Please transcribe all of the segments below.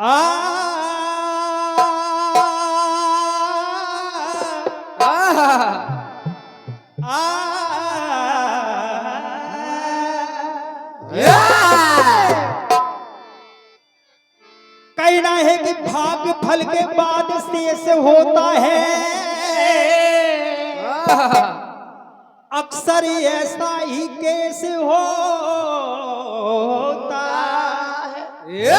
आ कहना है कि भाग फल के बाद शेष होता है, अक्सर ऐसा ही केस होता है।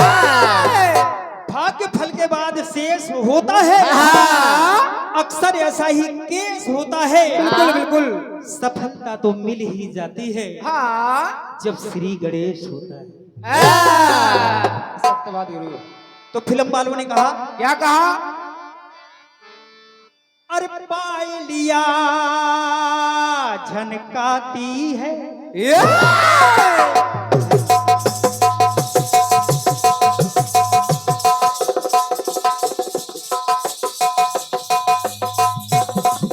भाग्य फल के बाद शेष होता है, अक्सर ऐसा ही केस होता है। बिल्कुल बिल्कुल। सफलता तो मिल ही जाती है जब श्री गणेश होता है। सत्य बात गुरु। तो फिल्म वालों ने कहा, क्या कहा? अरे पायलिया झनकाती है,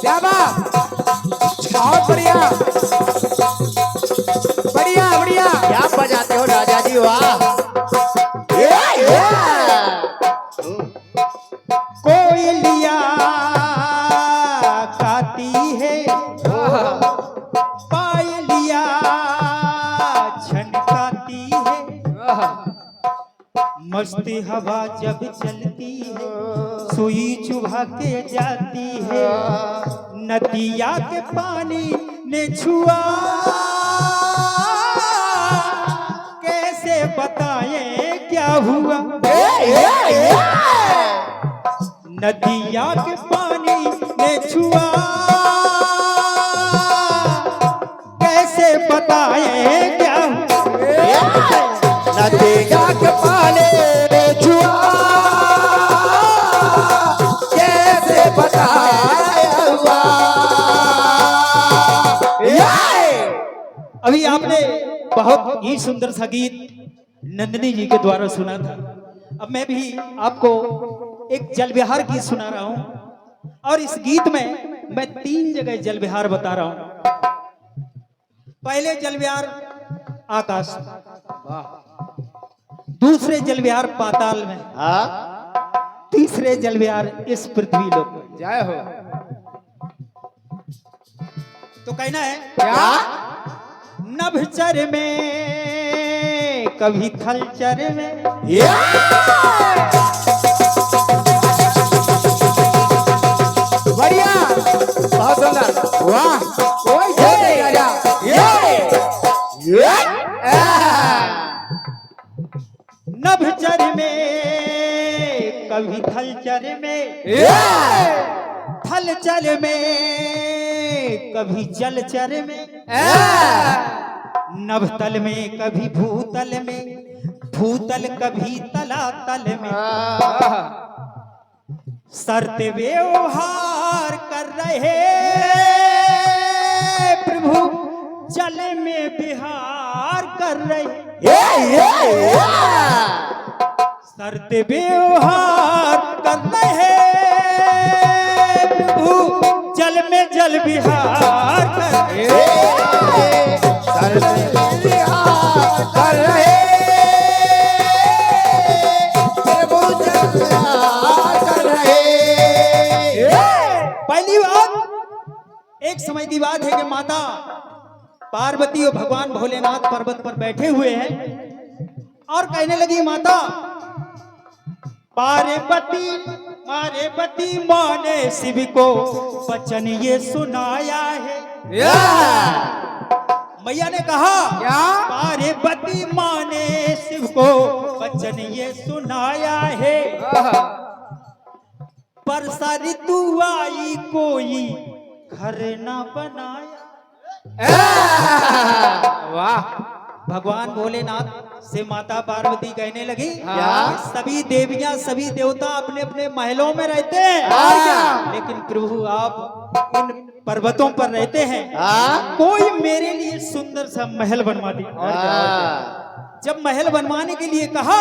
क्या बात, बहुत बढ़िया बढ़िया बढ़िया। क्या बजाते हो राजा जी, वाह। कोयलिया गाती है, पायलिया झनकाती है, मस्ती हवा जब चलती है सुई चुभा के जाती है, नदिया के पानी ने छुआ कैसे बताएं क्या हुआ, नदिया के पानी ने छुआ कैसे बताएं क्या हुआ, नदिया के पानी ने छुआ कैसे बताया हुआ। अभी आपने बहुत ही सुंदर सा गीत नंदिनी जी के द्वारा सुना था। अब मैं भी आपको एक जल विहार गीत सुना रहा हूं, और इस गीत में मैं 3 जगह जल विहार बता रहा हूं। पहले जल विहार आकाश, दूसरे जल विहार पाताल में, तीसरे जल विहार इस पृथ्वी लोक में। जय हो। तो कहना है, क्या? नभचर में कभी थलचर में, बढ़िया, बहुत सुंदर, वाह। कोई छोड़ नहीं राजा। नभचर में कभी थलचर में, थलचर में कभी जलचर में, नभतल में कभी भूतल में, भूतल कभी तलातल में, शर्त व्यवहार कर रहे प्रभु जल में विहार कर रहे, शर्त व्यवहार कर रहे प्रभु जल में जल विहार कर रहे, कर रहे कर रहे। पहली बात, एक समय की बात है कि माता पार्वती और भगवान भोलेनाथ पर्वत पर बैठे हुए हैं, और कहने लगी माता, पार्वती माँ ने शिव को वचन ये सुनाया है। मैया ने कहा, क्या? पार्वती माँ ने शिव को वचन ये सुनाया है, वर्षा ऋतु आई कोई घर न बनाया। वाह। भगवान भोलेनाथ से माता पार्वती कहने लगी, क्या? सभी देवियां सभी देवता अपने अपने महलों में रहते हैं, लेकिन प्रभु आप इन पर्वतों पर रहते हैं, कोई मेरे लिए सुंदर सा महल बनवा दी। जब महल बनवाने के लिए कहा,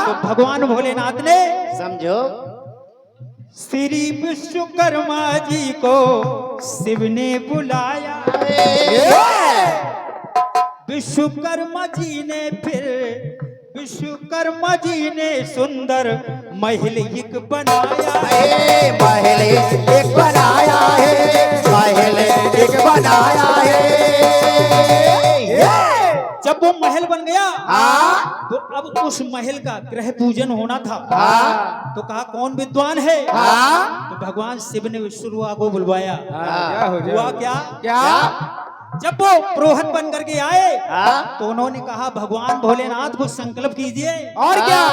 तो भगवान भोलेनाथ ने समझो, श्री विश्वकर्मा जी को शिव ने बुलाया, विश्वकर्मा जी ने फिर विश्वकर्मा जी ने सुंदर महल एक बनाया ए महल एक बनाया है, महल एक बनाया है। जब वो महल बन गया हाँ तो अब उस महल का गृह पूजन होना था। हाँ तो कहा कौन विद्वान है? हाँ तो भगवान शिव ने विश्वकर्मा को बुलवाया। हाँ, हुआ क्या? क्या? जब वो पुरोहित बन करके आए हाँ तो उन्होंने कहा भगवान भोलेनाथ को संकल्प कीजिए। और क्या?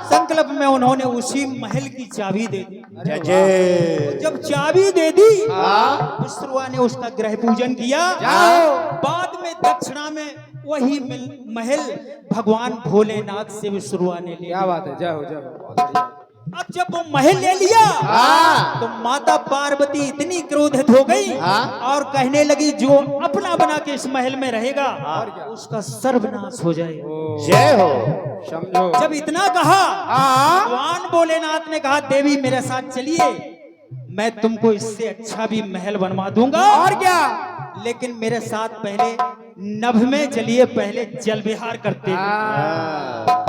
संकल्प में उन्होंने उसी महल की चाबी दे दी। जय जब चाबी दे दी हाँ विश्वकर्मा ने उसका गृह पूजन किया। जाओ। बाद में दक्षिणा में वही महल भगवान भोलेनाथ से विश्वकर्मा ने लिया। क्या बात है, जय हो, जय हो, बहुत बढ़िया। अब जब वो महल ले लिया हाँ तो माता पार्वती इतनी क्रोधित हो गई हाँ। और कहने लगी जो अपना बना के इस महल में रहेगा क्या? उसका सर्वनाश हो जाए। जय हो। समझो। जब इतना कहा हाँ भगवान भोलेनाथ ने कहा देवी मेरे साथ चलिए, मैं तुमको इससे अच्छा भी महल बनवा दूंगा। और क्या? लेकिन मेरे साथ पहले नभ में चलिए, पहले जल विहार करते हैं। हाँ।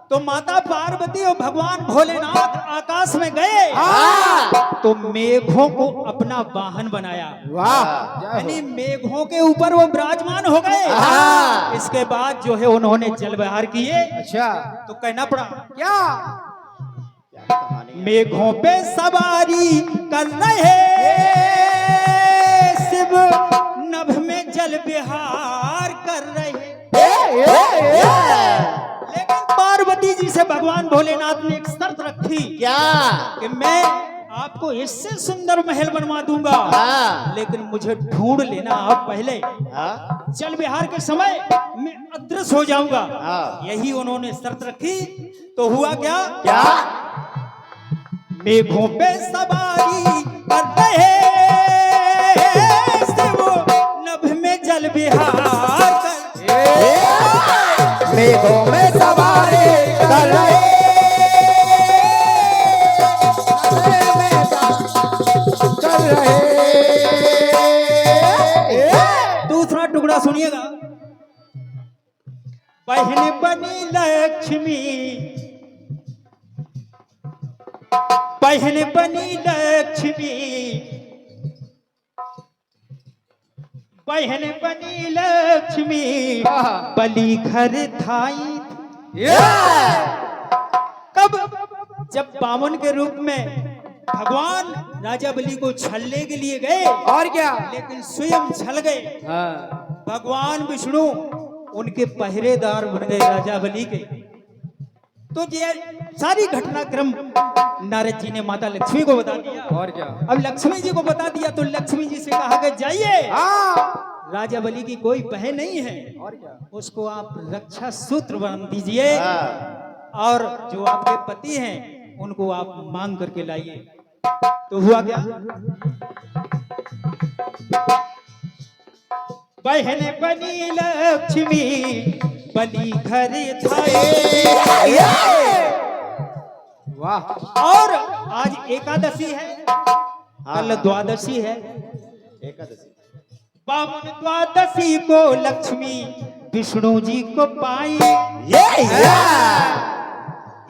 तो माता पार्वती और भगवान भोलेनाथ आकाश में गए हाँ तो मेघों को अपना वाहन बनाया। वाह जय हो। यानी मेघों के ऊपर वो विराजमान हो गए। हाँ। इसके बाद जो है उन्होंने जल विहार किए। अच्छा, तो कहना पड़ा क्या? मेघों पे सवारी कर रहे शिव, नभ में जल विहार कर रहे। लेकिन पार्वती जी से भगवान भोलेनाथ ने एक शर्त रखी क्या? कि मैं आपको इससे सुंदर महल बनवा दूंगा, हाँ। लेकिन मुझे ढूंढ लेना आप पहले। हाँ जल विहार के समय मैं अदृश्य हो जाऊंगा। हाँ। यही उन्होंने शर्त रखी। तो हुआ क्या? क्या? मेघों पे सवारी कर रहे शिव, नभ में जल विहार कर। मेघों में सवारी कर रहे कर रहे। दूसरा टुकड़ा सुनिएगा। बहन बनी लक्ष्मी, बहन बनी लक्ष्मी, बहन बनी लक्ष्मी, बलि घर थाई। कब? जब बामन के रूप में भगवान राजा बलि को छलने के लिए गए और क्या? लेकिन स्वयं छल गए। हाँ। भगवान विष्णु उनके पहरेदार बन गए राजा बलि के। तो ये सारी घटनाक्रम नारद जी ने माता लक्ष्मी को बता दिया। और क्या? अब लक्ष्मी जी को बता दिया तो लक्ष्मी जी से कहा कि जाइए, हाँ राजा बलि की कोई बहन नहीं है, और क्या? उसको आप रक्षा सूत्र बांध दीजिए और जो आपके पति हैं उनको आप मांग करके लाइए। तो हुआ क्या? बहन बनी लक्ष्मी, बलि घर थाई। वाह। और आज एकादशी है, कल द्वादशी है। बामन द्वादशी को लक्ष्मी विष्णु जी को पाई।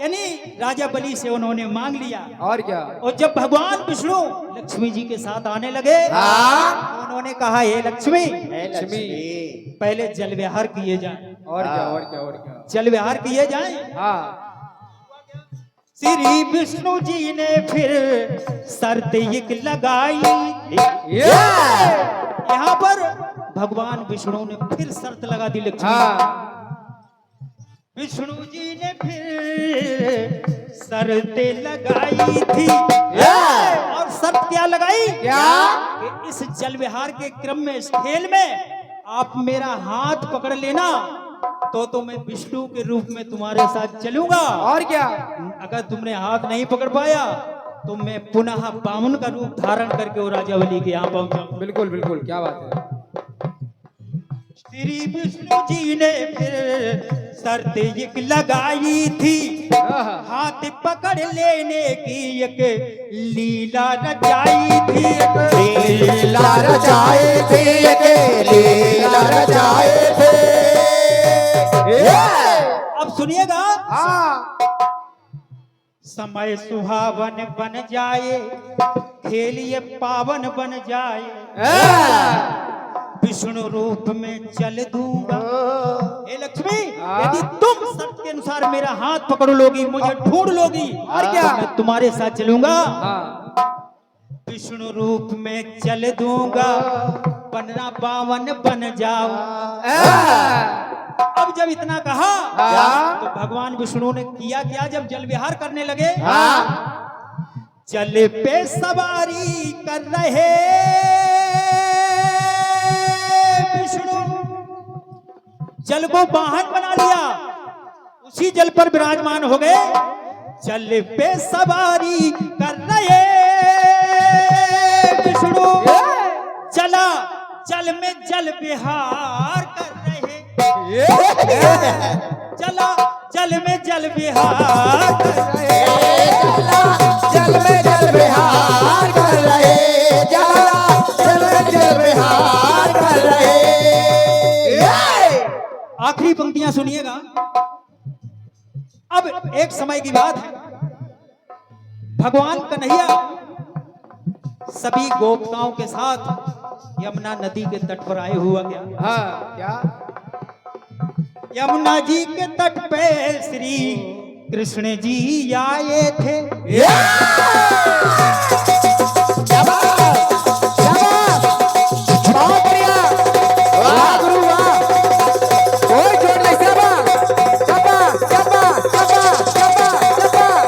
यानी राजा बलि से उन्होंने मांग लिया। और क्या? और जब भगवान विष्णु लक्ष्मी जी के साथ आने लगे तो उन्होंने कहा हे लक्ष्मी, पहले जल विहार किए जाए। और क्या? और क्या? और क्या? जल विहार किए जाए। हाँ। श्री विष्णु जी ने फिर शर्त एक लगाई। यहाँ पर भगवान विष्णु ने फिर शर्त लगा दी लक्ष्मी। हाँ। विष्णु जी ने फिर शर्तें लगाई थी। और शर्त क्या लगाई? क्या? कि इस जल विहार के क्रम में, इस खेल में आप मेरा हाथ पकड़ लेना तो मैं विष्णु के रूप में तुम्हारे साथ चलूंगा। और क्या? अगर तुमने हाथ नहीं पकड़ पाया तो मैं पुनः बामन का रूप धारण करके वो राजा बलि के यहाँ पहुंचा। बिल्कुल बिल्कुल, क्या बात है। श्री विष्णु जी ने फिर शर्त एक लगाई थी। हाथ पकड़ लेने की एक लीला रचाई थी। लीला रचाए थे, लीला रचाए थे। अब सुनिएगा, हाँ समय सुहावन बन जाए, खेल ये पावन बन जाए, विष्णु रूप में चल दूंगा। हे लक्ष्मी, यदि तुम सत्य के अनुसार मेरा हाथ पकड़ लोगी, मुझे ढूंढ लोगी, और क्या? तो मैं तुम्हारे साथ चलूंगा। हाँ विष्णु रूप में चल दूंगा, बनना बावन बन जाओ। अब जब इतना कहा तो भगवान विष्णु ने किया क्या, जब जल विहार करने लगे, जल पे सवारी कर रहे विष्णु, जल को वाहन बना लिया, उसी जल पर विराजमान हो गए। जल पे सवारी कर रहे विष्णु, चला जल में जल विहार कर रहे, चला जल में जल विहार कर रहे, जल में जल विहार कर रहे, जल में जल विहार कर रहे। आखिरी पंक्तियां सुनिएगा। अब एक समय की बात है, भगवान कन्हैया सभी गोपिकाओं के साथ यमुना नदी के तट पर आए हुआ क्या, हाँ क्या यमुना जी के तट पे श्री कृष्ण जी आए थे। बहुत बढ़िया, वाह गुरु वाह, कोई जोड़ नहीं, शाबाश शाबाश शाबाश शाबाश शाबाश।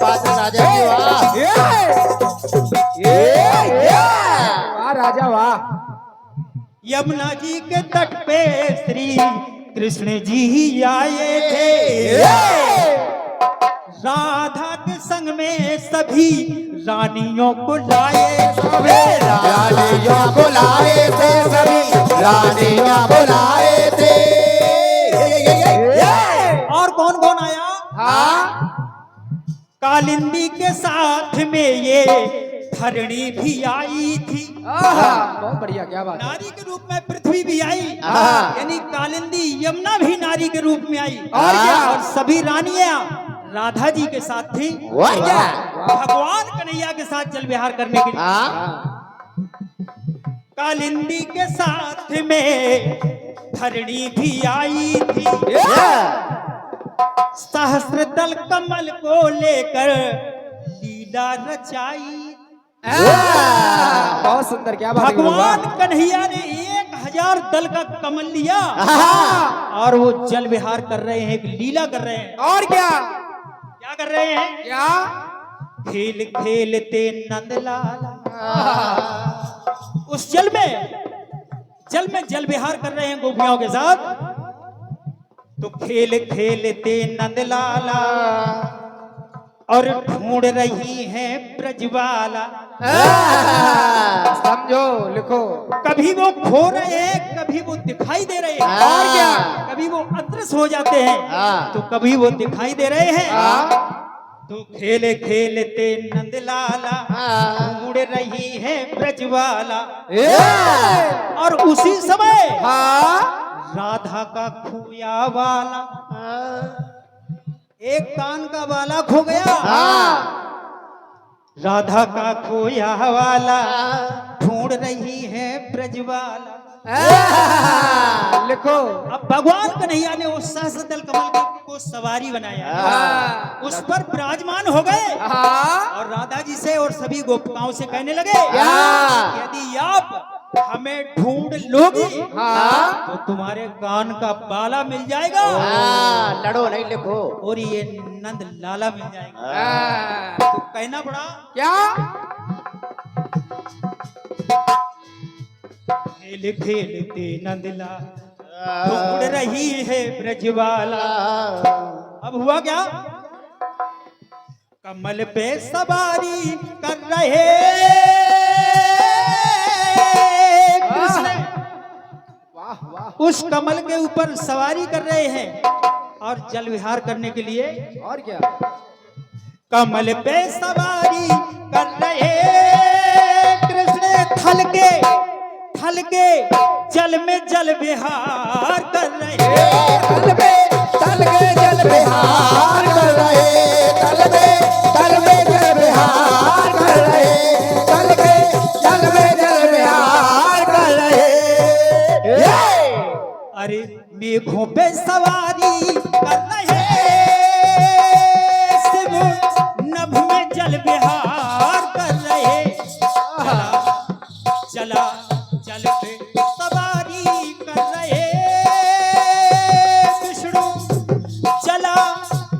बात है राजा जी, वाह वाह राजा वाह। यमुना जी के तट पे श्री कृष्ण जी आए थे, राधा के संग में सभी रानियों को लाए, रानियों को लाए थे, सभी रानियां बुलाए थे। और कौन कौन आया, हाँ कालिंदी के साथ में ये धरणी भी आई थी, बहुत बढ़िया, क्या बात है। नारी के रूप में पृथ्वी भी आई, यानी कालिंदी यमुना भी नारी के रूप में आई, और क्या? और सभी रानियां राधा जी के साथ थी, वाह क्या? भगवान कन्हैया के साथ जल विहार करने के लिए। कालिंदी के साथ में धरणी भी आई थी, सहस्त्र दल कमल को लेकर लीला रचाई। बहुत सुंदर, क्या बात है गुरु, भगवान वाह। कन्हैया ने 1000 दल का कमल लिया और वो जल विहार कर रहे हैं, एक लीला कर रहे हैं। और क्या क्या कर रहे हैं, क्या खेल खेलते नंदलाला, उस जल में जल विहार कर रहे हैं गोपियों के साथ। तो खेल खेलते नंदलाला और ढूंढ रही है ब्रजवाला, समझो लिखो। कभी वो खो रहे हैं, कभी वो दिखाई दे रहे हैं, और क्या? कभी वो अदृश्य हो जाते हैं, तो कभी वो दिखाई दे रहे हैं। तो खेले खेलते नंदलाला ढूंढ रही है ब्रजवाला, और उसी समय राधा का खोया वाला, एक कान का वाला खो गया, राधा का खोया वाला ढूंढ रही है ब्रजवाला। लिखो। अब भगवान कन्हैया ने उस सहस्त्रदल कमल को सवारी बनाया, उस पर विराजमान हो गए और राधा जी से और सभी गोपिकाओं से कहने लगे, यदि आप हमें ढूंढ लोगी तो तुम्हारे कान का बाला मिल जाएगा, लड़ो नहीं लिखो, और ये नंद लाला मिल जाएगा। तो कहना पड़ा क्या खेल खेलते नंदला ढूंढ रही है ब्रजवाला। अब हुआ क्या, कमल पे सवारी कर रहे कृष्ण, वाह वाह। उस कमल के ऊपर सवारी कर रहे हैं और जल विहार करने के लिए और क्या, कमल पे सवारी कर रहे कृष्ण, थल के जल में जल विहार कर रहे, मेघों पे सवारी कर रहे, शिव नभ में जल विहार कर रहे। चला जल पे सवारी कर रहे, विष्णु चला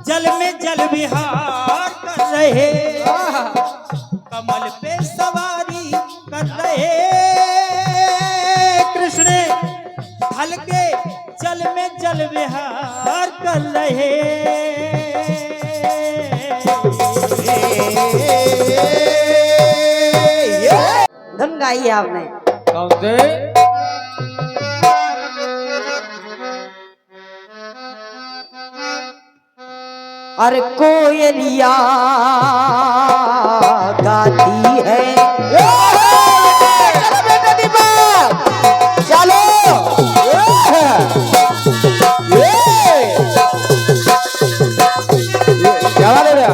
जल में जल विहार कर रहे। कमल पे सवारी कर रहे, कृष्ण हल्के जल में जल विहार कर रहे। धुन गाई है आपने। कौन से? अरे कोयलिया गाती है, चलो क्या वाले रे?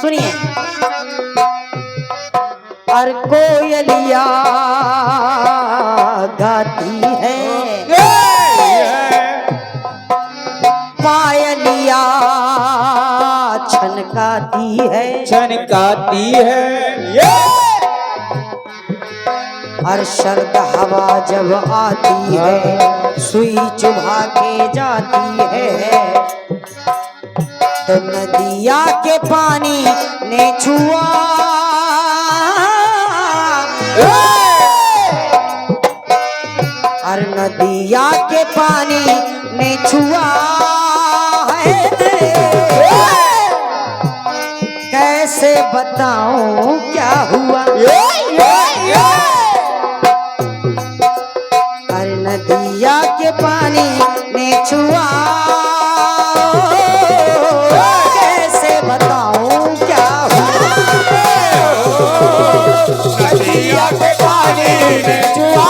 सुनिए। और कोयलिया गाती है, पायलिया छनकाती है, छनकाती है। और शरद हवा जब आती है, सुई चुभा के जाती है। तो नदिया के पानी ने छुआ, और नदिया के पानी ने छुआ है। कैसे बताऊं क्या हुआ, और नदिया के पानी ने छुआ, कैसे बताऊं क्या हुआ। नदिया के पानी ने छुआ,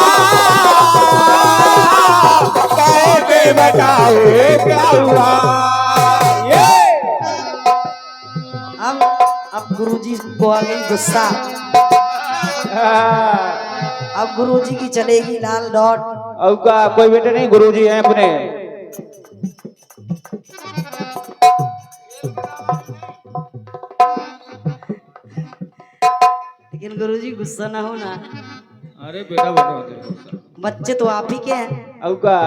कैसे बताओ क्या हुआ। अब गुरुजी को आ गई गुस्सा। अब गुरुजी की चलेगी लाल डॉट। अब का कोई बेटे नहीं, गुरुजी हैं अपने। लेकिन गुरुजी गुस्सा ना हो ना। अरे बेटा बेटा बच्चे तो आप ही के हैं। अब का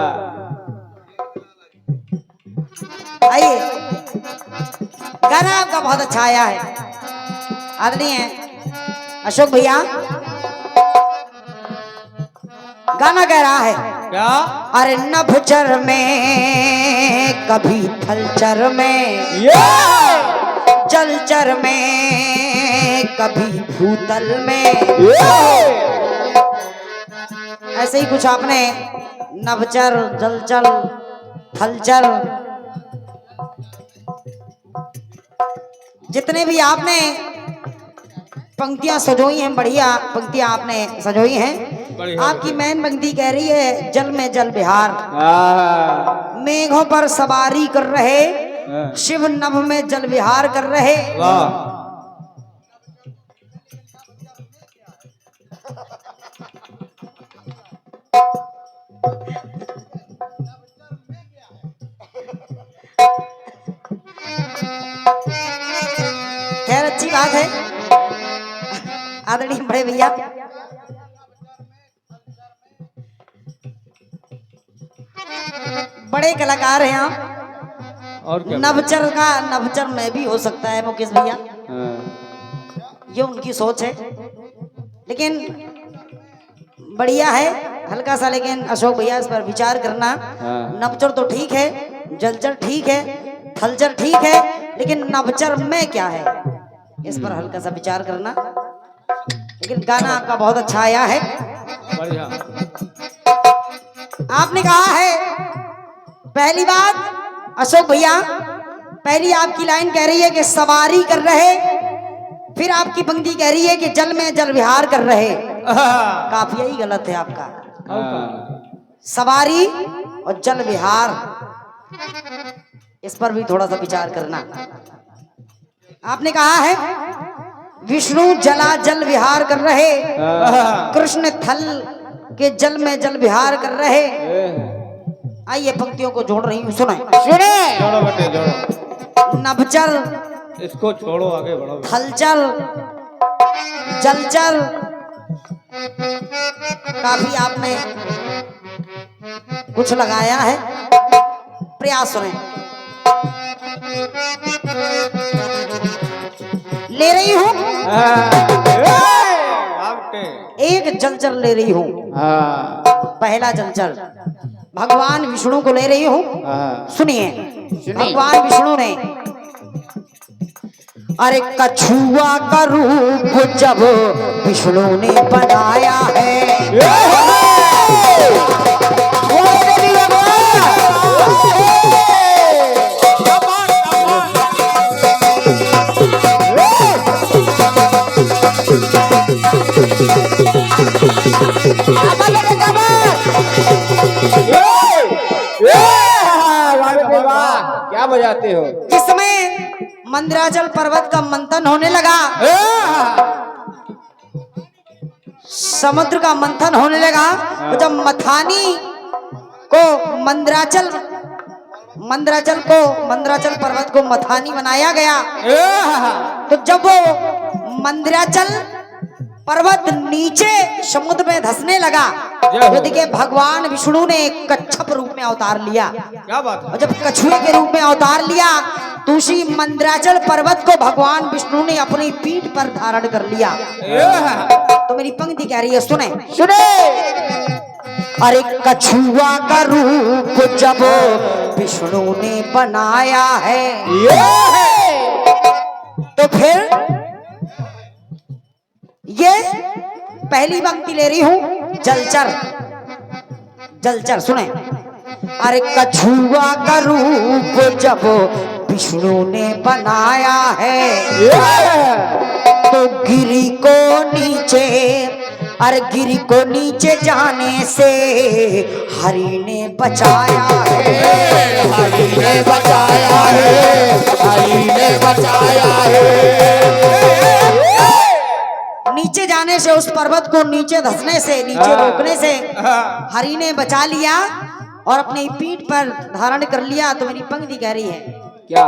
आइए, गाना आपका बहुत अच्छा आया है। आदरणीय अशोक भैया, गाना कह रहा है क्या? अरे नभचर में कभी थलचर में, जलचर में कभी भूतल में। ऐसे ही कुछ आपने नभचर, जलचर, थलचर, जितने भी आपने पंक्तियां सजोई हैं, बढ़िया पंक्तियां आपने सजोई हैं। आपकी मैन पंक्ति कह रही है जल में जल विहार, मेघों पर सवारी कर रहे, शिव नभ में जल विहार कर रहे। वाह। खैर अच्छी बात है आदरणीय बड़े भैया। बड़े कलाकार हैं आप। और क्या? नभचर का नभचर में भी हो सकता है मुकेश भैया, ये उनकी सोच है। लेकिन बढ़िया है हल्का सा, लेकिन अशोक भैया इस पर विचार करना। नभचर तो ठीक है, जलचर ठीक है, थलचर ठीक है, लेकिन नभचर में क्या है इस पर हल्का सा विचार करना। लेकिन गाना आपका बहुत अच्छा आया है। बढ़िया। आपने कहा है पहली बात अशोक भैया, पहली आपकी लाइन कह रही है कि सवारी कर रहे, फिर आपकी पंक्ति कह रही है कि जल में जल विहार कर रहे। काफिया ही गलत है आपका। सवारी और जल विहार, इस पर भी थोड़ा सा विचार करना। आपने कहा है विष्णु जला जल विहार कर रहे, कृष्ण थल के जल में जल विहार कर रहे। आइए पंक्तियों को जोड़ रही हूँ, सुने जोड़ो बेटे जोड़ो। नभचर, इसको छोड़ो, आगे बढ़ो। थलचर, जलचर, काफी आपने कुछ लगाया है, प्रयास सुने। ले रही हूँ एक जलचर, ले रही हूँ पहला जलचर, भगवान विष्णु को ले रही हूँ। सुनिए भगवान विष्णु ने, अरे कछुआ का रूप जब विष्णु ने बनाया है, क्या बजाते हो? जिसमें मंदराचल पर्वत का मंथन होने लगा, समुद्र का मंथन होने लगा। तो जब मथानी को मंदराचल पर्वत को मथानी बनाया गया, तो जब वो मंदराचल पर्वत नीचे समुद्र में धंसने लगा, तो देखिए भगवान विष्णु ने कच्छप रूप में अवतार लिया। क्या बात है? और जब कछुए के रूप में अवतार लिया, तो उसी मंदराचल पर्वत को भगवान विष्णु ने अपनी पीठ पर धारण कर लिया। तो मेरी पंक्ति कह रही है, सुने अरे कछुआ का रूप जब विष्णु ने बनाया है, तो फिर ये पहली पंक्ति ले रही हूं, जलचर सुने। अरे कछुआ का रूप जब विष्णु ने बनाया है, तो गिरी को नीचे, अरे गिरी को नीचे जाने से हरि ने बचाया है, हरि ने बचाया है, हरि ने बचाया है। नीचे जाने से, उस पर्वत को नीचे धंसने से, नीचे रोकने से हरि ने बचा लिया और अपनी पीठ पर धारण कर लिया। तो मेरी पंक्ति कह रही है क्या?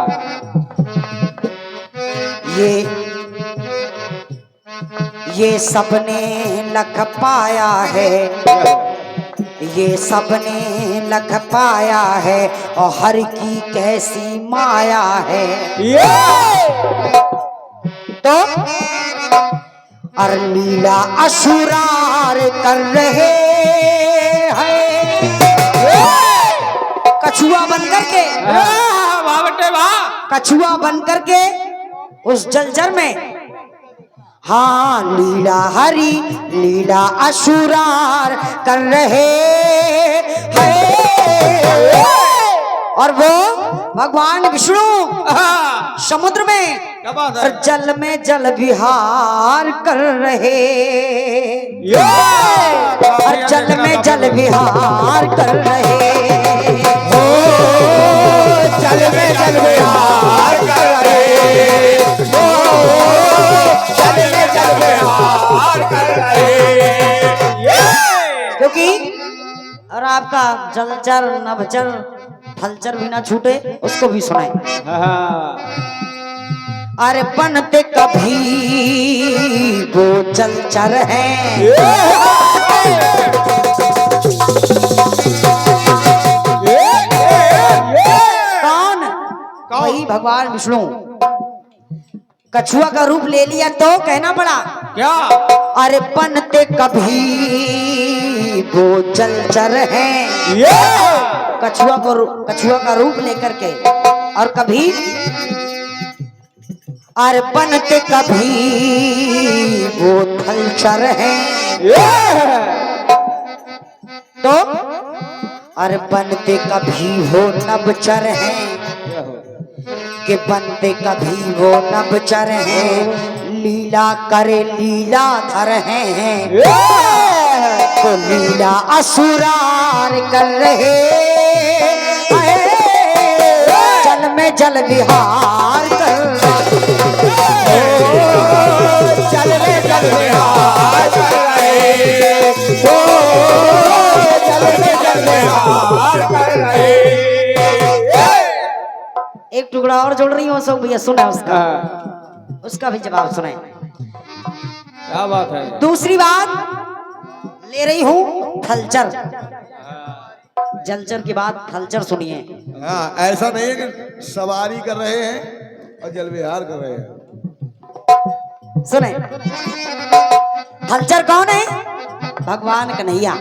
ये सबने लख पाया है, ये सबने लख पाया है, और हर की कैसी माया है। तो और लीला असुरार कर रहे हैं, कछुआ बनकर के, कछुआ बनकर के उस जलचर में, हाँ लीला हरि लीला असुरार कर रहे हैं। और वो भगवान विष्णु समुद्र में और जल में जल विहार कर रहे, और जल में जल विहार कर रहे, ओ जल में जल विहार कर रहे, ओ जल में जल विहार कर रहे। क्योंकि और आपका जलचर नभचर थलचर भी ना छूटे, उसको भी सुनाए। अरे बनते कभी वो जलचर हैं, कौन? वही भगवान विष्णु। कछुआ का रूप ले लिया तो कहना पड़ा क्या? अरे बनते कभी वो जलचर हैं, कछुआ का रूप लेकर के, और कभी अरे बनते कभी वो थलचर हैं, तो अरे बनते कभी वो नभचर हैं, कि बनते कभी वो नभचर हैं, लीला करे लीलाधर हैं, तो लीला असुरार कर रहे हैं। जल में जल विहार कर रहे, जल में जल विहार कर रहे, ओ जल में जल विहार कर रहे। एक टुकड़ा और जोड़ रही हूँ अशोक भैया, सुना उसका, उसका भी जवाब सुने। क्या बात है। दूसरी बात ले रही हूँ थलचर, जलचर के बाद थलचर सुनिए। हाँ, ऐसा नहीं है कि सवारी कर रहे हैं और जल विहार कर रहे हैं। सुने, थलचर कौन है? भगवान कन्हैया।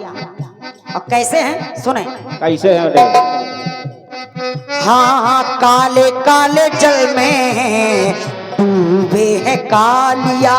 और कैसे हैं सुने। कैसे है? हाँ, काले काले जल में डूबे है कालिया,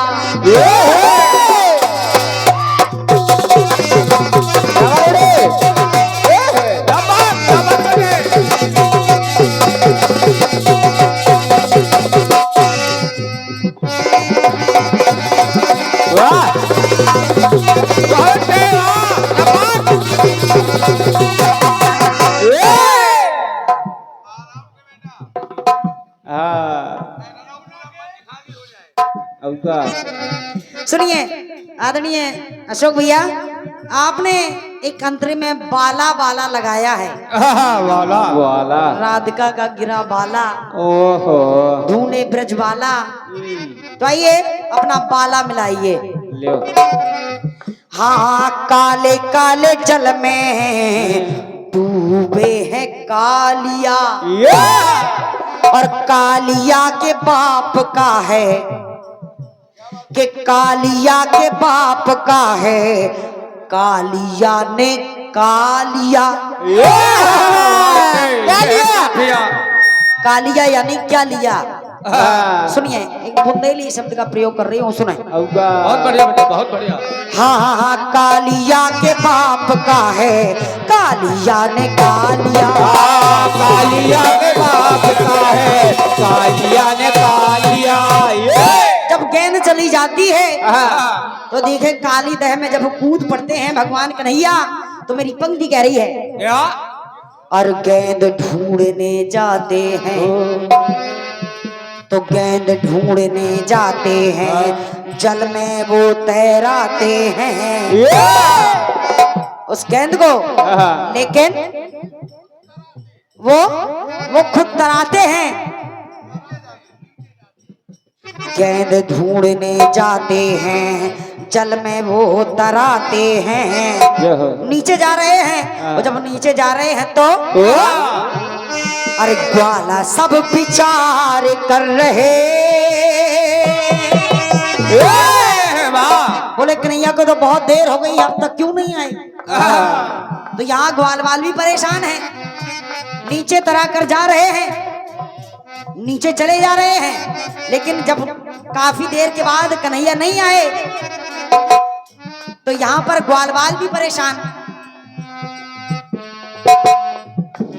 सुनिए आदरणीय अशोक भैया, आपने एक अंतरे में बाला बाला लगाया है। वाला वाला राधिका का गिरा बाला, ओहो ढूंढे ब्रज बाला। तो आइए अपना बाला मिलाइए। ले हाँ, काले काले जल में डूबे है कालिया, और कालिया के बाप का है, कि कालिया के बाप का है, कालिया ने कालिया। क्या लिया? कालिया यानी क्या लिया? सुनिए, एक बुंदेली शब्द का प्रयोग कर रही हूँ, सुने। बहुत बढ़िया बेटा, बहुत बढ़िया। हाँ हाँ हाँ, कालिया के बाप का है, कालिया ने कालिया। कालिया के बाप का है, कालिया ने कालिया। जब गेंद चली जाती है तो देखे काली दह में जब कूद पड़ते हैं भगवान कन्हैया, तो मेरी पंक्ति कह रही है, और गेंद ढूंढने जाते हैं, तो गेंद ढूंढने जाते हैं, जल में वो तैराते हैं उस गेंद को, लेकिन वो खुद तराते हैं। गेंद ढूंढने जाते हैं, जल में वो तराते हैं। नीचे जा रहे हैं, और जब नीचे जा रहे हैं तो अरे ग्वाला सब विचार कर रहे, बोले कन्हैया को तो बहुत देर हो गई, अब तक क्यों नहीं आए? तो यहाँ ग्वाल वाल भी परेशान है, नीचे तरा कर जा रहे हैं, नीचे चले जा रहे हैं, लेकिन जब काफी देर के बाद कन्हैया नहीं आए तो यहाँ पर ग्वालवाल भी परेशान।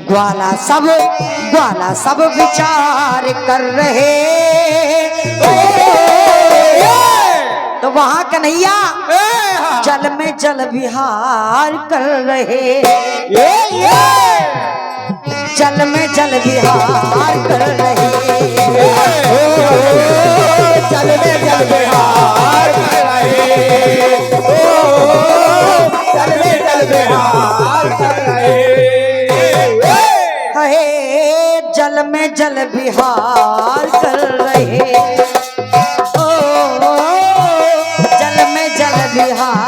ग्वाला सब विचार कर रहे, तो वहां कन्हैया जल में जल विहार कर रहे, जल में जल विहार कर रहे, जल में जल विहार कर रहे, जल में जल विहार कर रहे। जल में जल विहार कर रहे, ओ जल में जल विहार